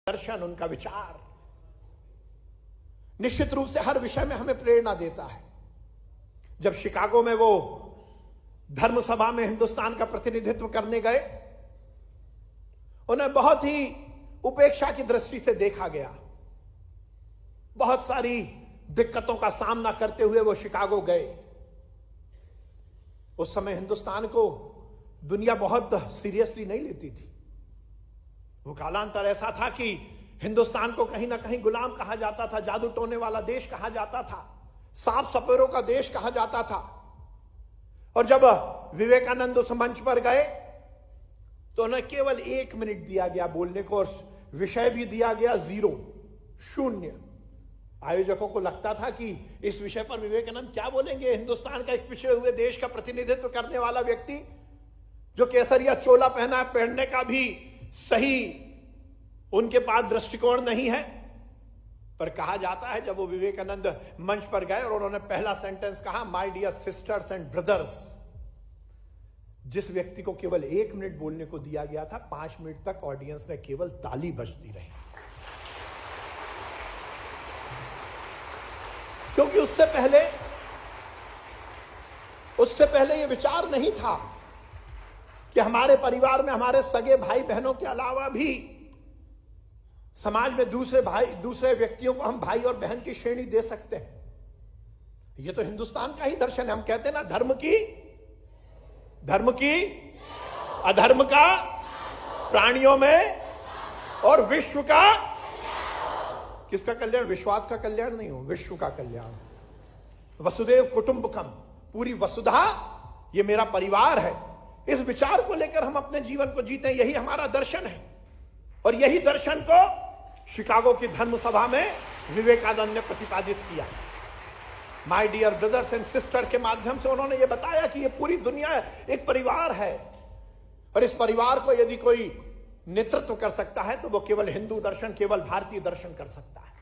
दर्शन, उनका विचार निश्चित रूप से हर विषय में हमें प्रेरणा देता है। जब शिकागो में वो धर्म सभा में हिंदुस्तान का प्रतिनिधित्व करने गए, उन्हें बहुत ही उपेक्षा की दृष्टि से देखा गया। बहुत सारी दिक्कतों का सामना करते हुए वो शिकागो गए। उस समय हिंदुस्तान को दुनिया बहुत सीरियसली नहीं लेती थी। वो कालांतर ऐसा था कि हिंदुस्तान को कहीं ना कहीं गुलाम कहा जाता था, जादू टोने वाला देश कहा जाता था, सांप सपेरों का देश कहा जाता था। और जब विवेकानंद उस मंच पर गए तो उन्हें केवल 1 मिनट दिया गया बोलने को, और विषय भी दिया गया 0, 0। आयोजकों को लगता था कि इस विषय पर विवेकानंद क्या बोलेंगे। हिंदुस्तान का एक पिछड़े हुए देश का प्रतिनिधित्व करने वाला व्यक्ति जो केसरिया चोला पहनने का भी सही उनके पास दृष्टिकोण नहीं है। पर कहा जाता है जब वो विवेकानंद मंच पर गए और उन्होंने पहला सेंटेंस कहा, my dear sisters and brothers, जिस व्यक्ति को केवल 1 मिनट बोलने को दिया गया था, 5 मिनट तक ऑडियंस में केवल ताली बजती रही। क्योंकि उससे पहले यह विचार नहीं था कि हमारे परिवार में हमारे सगे भाई बहनों के अलावा भी समाज में दूसरे व्यक्तियों को हम भाई और बहन की श्रेणी दे सकते हैं। यह तो हिंदुस्तान का ही दर्शन है। हम कहते हैं ना, धर्म की अधर्म का, प्राणियों में और विश्व का, किसका कल्याण? विश्वास का कल्याण नहीं हो, विश्व का कल्याण। वसुदेव कुटुंबकम, पूरी वसुधा ये मेरा परिवार है। इस विचार को लेकर हम अपने जीवन को जीते, यही हमारा दर्शन है। और यही दर्शन को शिकागो की धर्म सभा में विवेकानंद ने प्रतिपादित किया। My dear brothers and sister के माध्यम से उन्होंने ये बताया कि ये पूरी दुनिया एक परिवार है, और इस परिवार को यदि कोई नेतृत्व कर सकता है तो वो केवल हिंदू दर्शन, केवल भारतीय दर्शन कर सकता है।